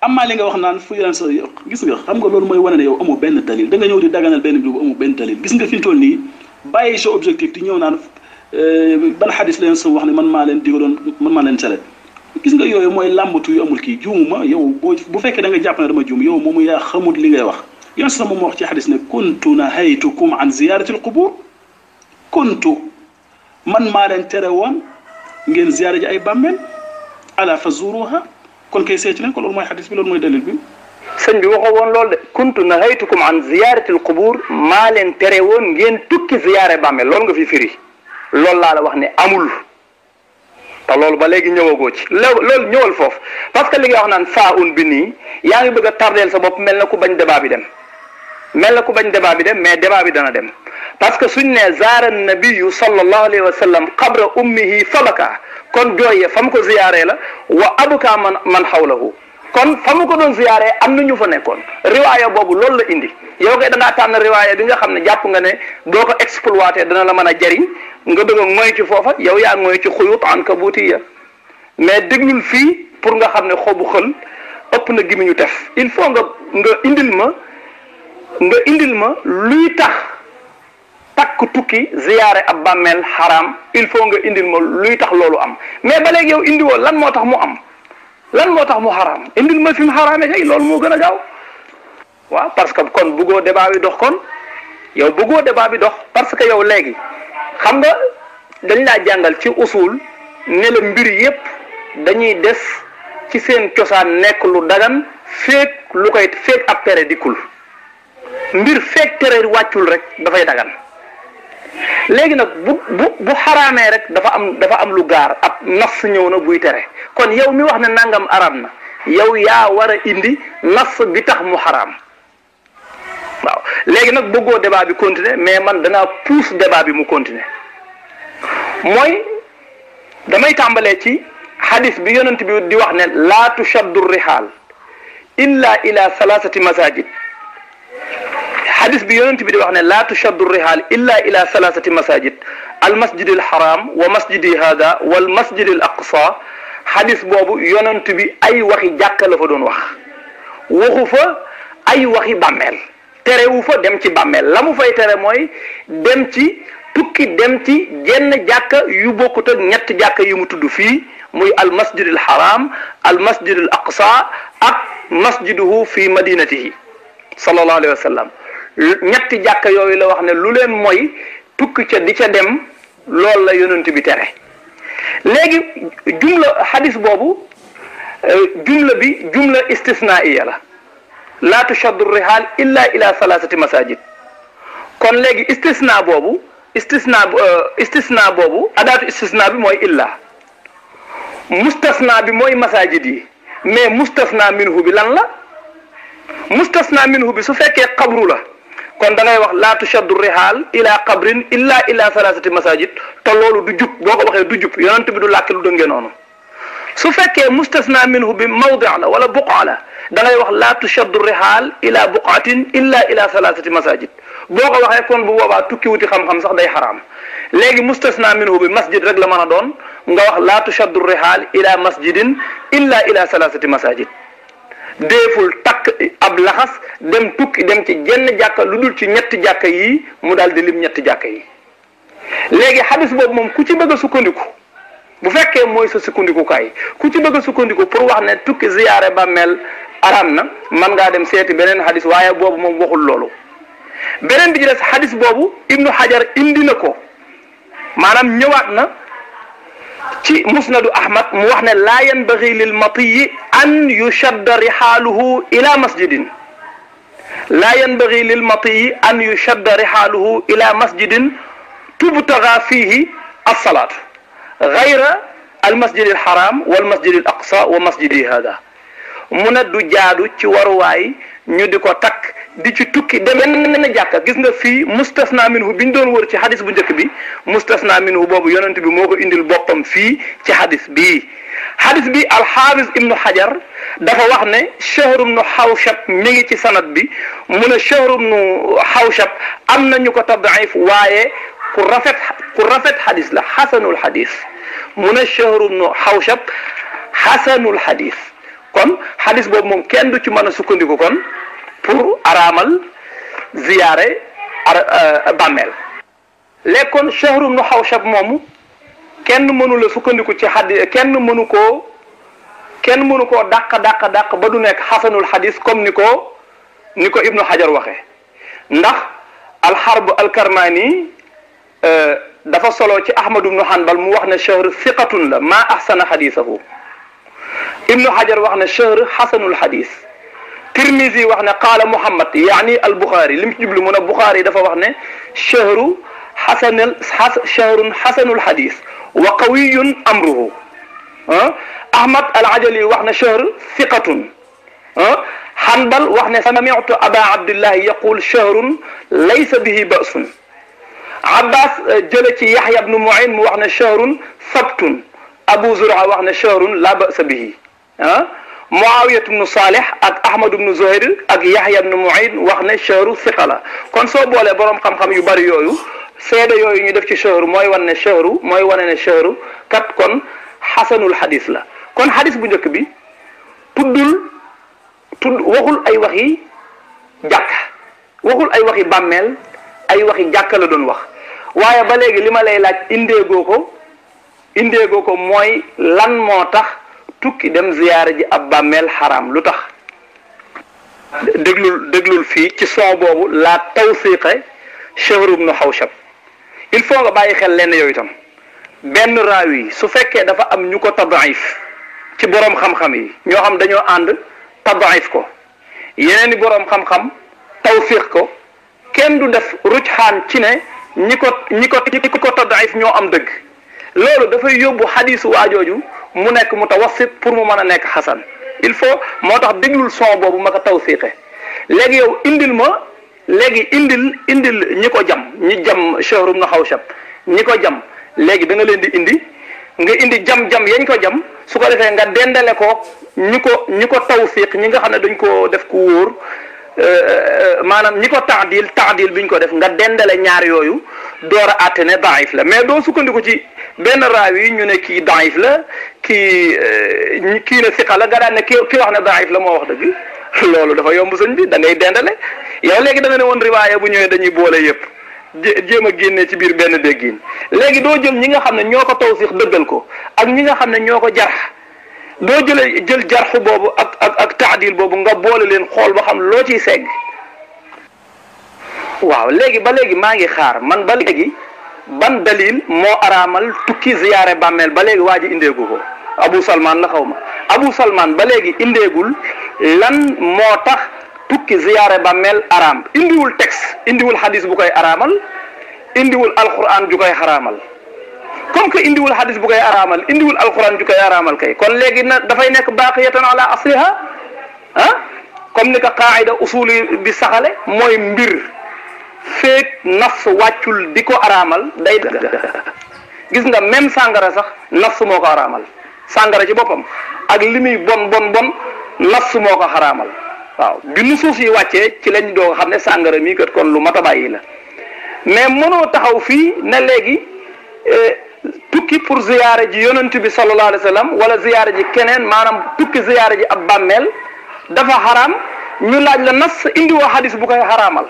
amaa li nga wax naan fu yeneen sa gis nga xam nga loolu mooy wane ne yow amoo benn dalil da nga ñëw di daganal benn bi bu amoo benn dalil gis nga fi mu toll nii bàyyi sa objectif di ñëw naan ban xadis leen sa wax ne man maa leen digaloon man maa leen tere gis nga yooyu mooy làmbatu yu amul kii juumuma yow bu fekkee da nga jàpp ne dama juum yow moomu yaa xamut li ngay wax yoon sa moom wax ci xadis ne kuntu nahaytukum an ziyarati al qubur kuntu man maa leen tere woon ngeen ziyaare ji ay bàmmeel ala fazuruha kon kay seeti leen ko loolu mooy xadis bi loolu mooy dalil bi sëñ bi waxoo woon loolu de kuntu nahaytukum an ziyarati al qubur maa leen tere woon ngeen tukki ziyaare bàmmeel loolu nga fi firi loolu laa la wax ne amul te loolu ba léegi ñëwagoo ci loolu ñëwal foofu parce que li nga wax naan faa un bi nii yaa ngi bëgg a tardeel sa bopp mel na ku bañ débat bi dem mais débat bi dana dem parce que suñ ne zaara nabiyu sallallahu alayhi wa sallam qabra ummihi fabaka kon jooyee fa mu ko ziyaaree la wa abuka man xawlahu kon fa mu ko doon ziyaaree am na ñu fa nekkoon riwaaya boobu loolu la indi yow kay da ngaa tànn riwaaya bi nga xam ne jàpp nga ne doo ko exploité dana la mën a jariñ nga bëgg a mooy ci foofa yow yaa mooy ci xuyut ankabutiya mais déglul fii pour nga xam ne xobu xël ëpp na gimiñu tef il faut nga indil ma luy tax takk tukki ziyaare ab bàmmeel xaraam il faut nga indil ma luy tax loolu am mais ba léegi yow indiwoo lan moo tax mu am lan moo tax mu xaraam indil ma fi mu xaraame kay loolu moo gën a gaaw waaw parce que kon bëggoo débat bi dox kon yow bëggoo débat bi dox parce que yow léegi xam nga dañ laa jàngal ci usul ne la mbir yépp dañuy des ci seen cosaan nekk lu dagan feek ab tere dikkul mbir feek tere wàccul rek dafay dagan léegi nag bu xaraamee rek dafa am lu gaar ab nas ñëw na buy tere kon yow mi wax ne nangam araam na yow yaa war a indi nas bi tax mu xaraam waaw léegi nag bëggoo débat bi continuer mais man danaa pousse débat bi mu continuer mooy damay tàmbalee ci hadis bi yonent bi di wax ne laa tushaddu rihaal illa ila salasati masajid hadis bi yonent bi di wax ne laa tushaddu rihaal illa ila salasati masajid al masjid al haram wa masjidi hada wal masjid al aqsa hadis boobu yonent bi ay waxi jàkka la fa doon wax waxu fa ay waxi bàmmeel terewu fa dem ci bàmmeel la mu fay tere mooy dem ci tukki dem ci jenn jàkka yu bokkut ak ñetti jàkka yu mu tudd fii muy al masjid al haram al masjid al aqsa ak masjiduhu fi madinatihi sallallahu alayhi wa sallam ñetti jàkka yooyu la wax ne lu leen mooy tukki ca di ca dem loolu la yonent bi tere léegi jumla hadis boobu jumla istisnaiya la laa tushaddu rihaal illa ila salasati masajid kon léegi istisna boobu adaatu istisna bi mooy illa mustasna bi mooy masajid yi mais mustasna minhu bi lan la mustasna minhu bi su fekkee qabru la kon da ngay wax laa tushaddu rihaal ila qabrin illa ila salasati masajid te loolu du jub boo ko waxee du jub yonent bi du làkk lu dënge noonu su fekkee mustasna minhu bi mawdi la wala buqa la da ngay wax laa tushaddu rihaal ila buqatin illa ila salasati masajid boo ko waxee kon bu boobaa tukki wuti xam-xam sax day xaraam léegi mustasna minhu bi masjid rek la mën a doon nga wax laa tushaddu rihaal ila masjidin illa ila salasati masajid deeful takk ab laxas dem tukki dem ci jenn jàkka lu dul ci ñetti jàkka yi mu daal di lim ñetti jàkka yi léegi xadis boobu moom ku ci bëgg a sukkandiku bu fekkee mooy sa sukkandikukaay ku ci bëgg a sukkandiku pour wax ne tukki ziyaare bàmmeel araam na man ngaa dem seeti beneen xadis waaye boobu moom waxul loolu beneen bi ci des xadis boobu ibnu xajar indi na ko maanaam ñëwaat na ci musnadu ahmad mu wax ne laa yanbaghi lil matiyi an yushadda rihaaluhu ila masjidin laa yanbaghi lil matiyi an yushadda rihaaluhu ila masjidin tubtaga fihi as-salaatu gayra al masjid al haram wal masjid al aqsa wa masjidi hada mu ne du jaadu ci waruwaay ñu di ko takk di ci tukki dem na jàkka gis nga fii mustasna minhu bi ñu doon wër ci hadis bu njëkk bi mustasna minhu boobu yonent bi moo ko indil boppam fii ci hadis bi alxaafis ibnu hajar dafa wax ne Shahr ibnu Hawshab mi ngi ci sanad bi mu ne Shahr ibnu Hawshab am na ñu ko tad'if waaye ku rafet hadis la xasanul hadis mu ne Shahr ibnu Hawshab xasanul hadis kon xadis boobu moom kenn du ci mën a sukkandiku kon pour araamal ziyaare bàmmeel. léegi kon Shahr ibn Hawshab moomu kenn mënu la sukkandiku ci xadis kenn mënu koo dàq ba du nekk xasanul xadis comme ni ko Ibnu Hajar waxee ndax alxarb alkarmani dafa solo ci Ahmad ibnu Hanbal mu wax ne Shahr siqatun la maa ahsana xadisahu. Ibnu Hajar wax ne Shahr xasanul xadis. Tirmizi wax ne qaala Muhammad yaani al Buxaari li mu ci jublu mu ne Buxaari dafa wax ne shahrun xasanul xadis wa qawiyun amruhu. Ahmad al Ajali wax ne Shahr siqatun. Hanbal wax ne sami'tu Aba Abdillahi yaqul shahrun laysa bihi ba'sun. Abbas jële ci Yaxya ibnu Mu'in mu wax ne shahrun sabtun. Abu Zur'a wax ne shahrun la ba'sa bihi. Muawiya ibnu Salih ak Ahmad ibnu Zuhayr ak Yaxya ibnu Mu'in wax ne shahru siqa la kon soo boolee borom xam-xam yu bari yooyu seede yooyu ñu def ci shahru mooy wane ne shahru kat kon xasanul xadis la kon xadis bu njëkk bi waxul ay waxi jàkka waxul ay waxi bàmmeel ay waxi jàkka la doon wax waaye ba léegi li ma lay laaj indeegoo ko mooy lan moo tax tukki dem ziyaara ji ab bàmmeel xaraam lu tax déglul fii ci son boobu la tawsiqe Shahr ibn Hawshab il faut nga bàyyi xel lenn yooyu itam benn raawi su fekkee dafa am ñu ko tadaif ci boroom xam-xam yi ñoo xam dañoo ànd tadaif ko yeneen i boroom xam-xam tawsiq ko kenn du def rujxaan ci ne ñi ko tadaif ñoo am dëgg loolu dafay yóbbu xadiisu waajooju mu nekk mutawassit pour mu mën a nekk xasan il faut moo tax déglul son boobu ma ko tawsiqe léegi yow indil ñi ko jam ñi jam Shahr ibn Hawshab ñi ko jam léegi da nga leen di indi jam yañ ko jam su ko defee nga dendale ko ñi ko tawsiq ñi nga xam ne dañ ko def ku wóor maanaam ñi ko taadil biñ ko def nga dendale ñaar yooyu door a àtte ne daif la mais doo sukkandiku ci benn raawi ñu ne kii daif la kii ne siqa la nga daan ne ki wax ne daif la moo wax dëgg loolu dafa yomb sëñ bi da ngay dendale yow léegi da nga ne woon riwaaya bu ñëwee dañuy boole yëpp jéem a génne ci biir benn déggin léegi doo jël ñi nga xam ne ñoo ko tawsiq dëggal ko ak ñi nga xam ne ñoo ko jarx doo jël jarxu boobu ak taadil boobu nga boole leen xool ba xam loo ciy segg waaw léegi maa ngi xaar man ba léegi ban dalil moo araamal tukki ziyaare bàmmeel ba léegi waa ji indeegu ko Abu Salman la xaw ma Abu Salman ba léegi indeegul lan moo tax tukki ziyaare bàmmeel araam indiwul texte indiwul xadis bu koy araamal indiwul alquran ju koy xaraamal comme que indiwul xadis bu koy araamal indiwul alquran ju koy araamal kay kon léegi dafay nekk baqiyatan ala asliha comme ni ko qaida usuli bi saxale mooy mbir feek nafs wàccul di ko araamal day gis nga même sàngara sax nafs moo ko araamal sàngara ci boppam ak li muy bon nafs moo ko xaraamal waaw bi nusuus yi wàccee ci lañ doo xam ne sàngara mii kat kon lu mat a bàyyi la mais mënoo taxaw fii ne léegi tukki pour ziyaare ji yonent bi sallallahu alayhi wa sallam wala ziyaare ji keneen maanaam tukki ziyaare ji ab bàmmeel dafa xaraam ñu laaj la nas indiwoo hadis bu koy xaraamal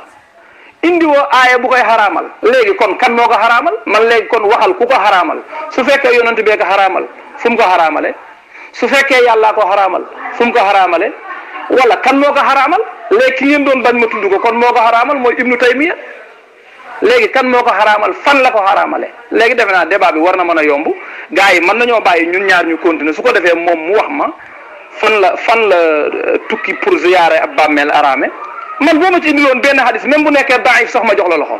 indiwoo aaya bu koy xaraamal léegi kon kan moo ko xaraamal man léegi kon waxal ku ko xaraamal su fekkee yonent bee ko xaraamal fu mu ko xaraamale su fekkee yàllaa ko xaraamal fu mu ko xaraamale wala kan moo ko xaraamal léegi ki ngeen doon bañ ma tudd ko kon moo ko xaraamal mooy Ibnu Taymiya léegi kan moo ko xaraamal fan la ko xaraamale léegi defe naa débat bi war na mën a yomb gars yi mën nañoo bàyyi ñun ñaar ñu continuer su ko defee moom mu wax ma fan la tukki pour ziyaare ab bàmmeel araame man boo ma ci indiloon benn xadis même bu nekkee daif sax ma jox la loxo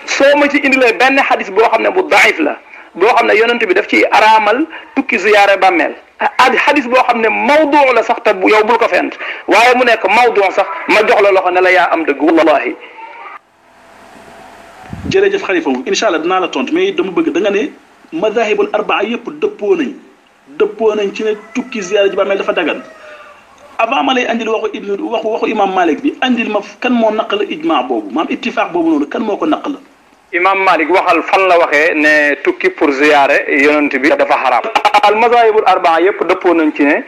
soo ma ci indilee benn xadis boo xam ne bu daif la boo xam ne yonent bi daf ci araamal tukki ziyaare bàmmeel xadis boo xam ne mawdu la sax te yow bul ko fent waaye mu nekk mawdu sax ma jox la loxo ne la yaa am dëgg wallahi jërëjëf xalifa wu incha allah dinaa la tontu mais dama bëgg da nga ne madahibul arbaa yëpp dëppoo nañ ci ne tukki ziyaara ji bàmmeel dafa dagan avant ma lay andil waxu imam Malik bi andil ma kan moo naqala ijma boobu maam ittifaq boobu noonu kan moo ko naqala imam Malik waxal fan la waxee ne tukki pour ziyaare yonent bi dafa xaraam al madahibul arbaa yëpp dëppoo nañ ci ne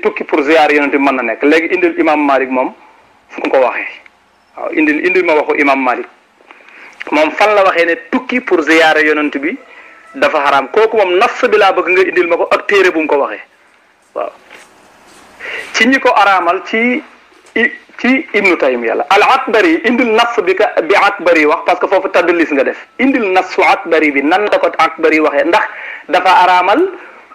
tukki pour ziyaara yonent bi mën na nekk léegi indil imam Malik moom fu mu ko waxee waaw indil ma waxu imam Malik moom fan la waxee ne tukki pour ziyaara yonent bi dafa xaraam kooku moom nas bi laa bëgg nga indil ma ko ak téere bu mu ko waxee waaw ci ñi ko araamal ci ibnu Taymiya la al Akbari indil nas bi Akbari wax parce que foofu tadlis nga def indil nasu Akbari bi nan la ko Akbari waxee ndax dafa araamal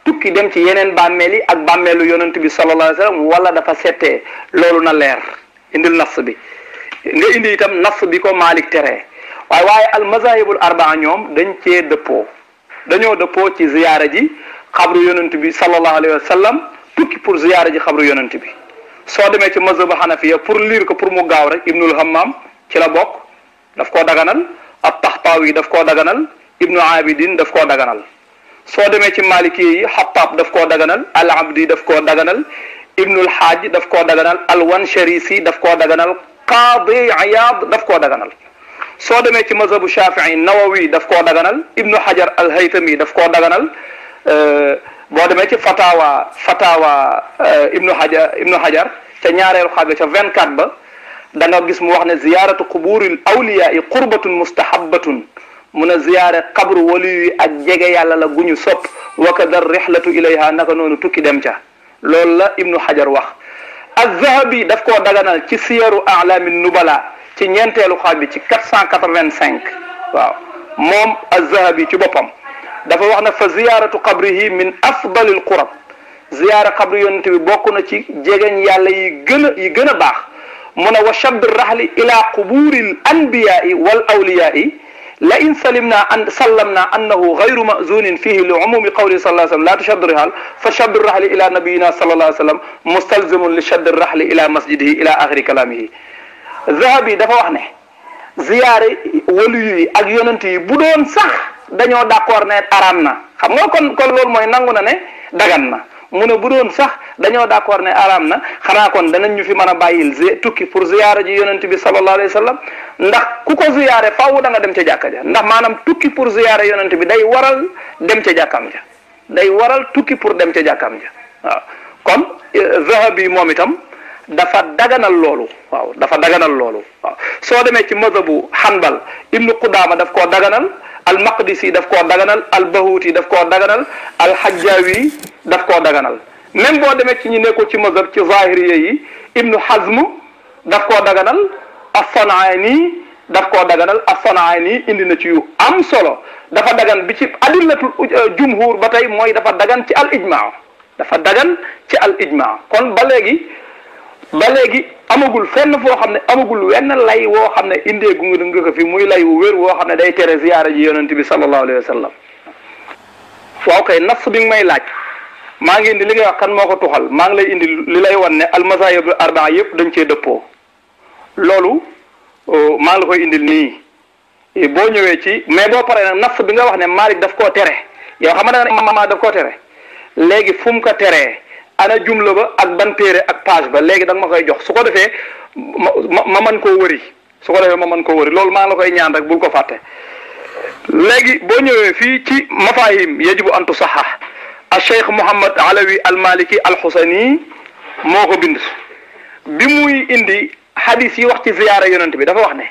tukki dem ci yeneen bàmmeel yi ak bàmmeelu yonent bi sallallahu alayhi wa sallam wala dafa settee loolu na leer indil nas bi nga indi itam nas bi ko Malik teree waaye al mazahibul arbaa ñoom dañ cee dañoo dëppoo ci ziyaara ji xabru yonent bi sallallahu alayhi wa sallam tukki pour ziyaara ji xabru yonent bi soo demee ci mazhabu Hanafiya pour lire ko pour mu gaaw rek Ibnul Hammam ci la bokk daf koo daganal at-Taxtaawi daf koo daganal Ibnu Abidin daf koo daganal soo demee ci Maliki yi Xattaab daf koo daganal al-Abdi daf koo daganal Ibnul Haaj daf koo daganal al-Wansharisi daf koo daganal Qaadi Iyaad daf koo daganal soo demee ci mazhabu Shafii Nawawi daf koo daganal Ibnu Hajar al-Haytami daf koo daganal boo demee ci fatawa Ibnu Hajar ca ñaareelu xaaj ca 24 ba da nga gis mu wax ne ziyaaratu quburil awliyaa qurbatun mustahabbatun mun a ziyaare xabru wali yi ak jege yàlla la guñu sopp wa kadar rihlatu ilayha naka noonu tukki dem ca loolu la Ibnu Hajar wax az-Zahabi daf koo daganal ci siyaru a'laami nubala ci ñeenteelu xaaj bi ci 485 waaw moom az-Zahabi ci boppam dafa wax na fa ziyaaratu qabrihi min afdalil qurab ziyaara qabri yonent bi bokk na ci jegeñ yàlla yi gën a baax mu ne wa shadd rahli ila quburil anbiyaai wal awliyaai la in sallamna annahu gayru mazunin fihi li umumi qawli sallallahu alayhi wa sallam la tushaddu rihal fa shaddu rahli ila nabiyina sallallahu alayhi wa sallam mustalzimun li shaddi rahli ila masjidihi ila axiri kalamihi Zahabi dafa wax ne ziyaare waliyu yi ak yonent yi bu doon sax dañoo d'accord ne araam na xam nga kon loolu mooy nangu na ne dagan na mu ne bu doon sax dañoo d'accord ne araam na xanaa kon danañ ñu fi mën a bàyyil tukki pour ziyaara ji yonent bi sallallahu alayhi wa sallam ndax ku ko ziyaare faaw da nga dem ca jàkka ja ndax maanaam tukki pour ziyaare yonent bi day waral dem ca jàkkam ja day waral tukki pour dem ca jàkkam ja waaw kon Zahabi moom itam dafa daganal loolu waaw dafa daganal loolu waaw soo demee ci mazhabu Hanbal Ibnu Qudaama daf koo daganal al-Maqdisi daf koo daganal al-Bahuti daf koo daganal al-Hajjawi daf koo daganal même boo demee ci ñi nekkul ci mazhab ci zahiriya yi Ibnu Hazm daf koo daganal as-San'ani daf koo daganal as-San'ani indi na ci yu am solo dafa dagan bi ci adillatul jumhur ba tey mooy dafa dagan ci al-ijmaa dafa dagan ci al-ijmaa kon ba léegi amagul fenn foo xam ne amagul wenn lay woo xam ne indeegu nga ko fi muy lay wu wér woo xam ne day tere ziyaara ji yonent bi sallallahu alayhi wa sallam waaw kay nas bi nga may laaj maa ngi indi li ngay wax kan moo ko tuxal maa ngi lay indi li lay wan ne al mazahib al arbaa yëpp dañ cee dëppoo loolu maa ngi la koy indil nii boo ñëwee ci mais boo paree nag nas bi nga wax ne Malik daf koo tere yow xam nga ne Malik daf koo tere léegi fu mu ko teree ana jumla ba ak ban téere ak page ba léegi da nga ma koy jox su ko defee ma mën koo wëri loolu maa ngi la koy ñaan rek bul ko fàtte léegi boo ñëwee fii ci mafahim yajibu an tusaxah al cheikh Mouhammad Alawi al Maliki al Xusani moo ko bind bi muy indi hadis yi wax ci ziyaara yonent bi dafa wax ne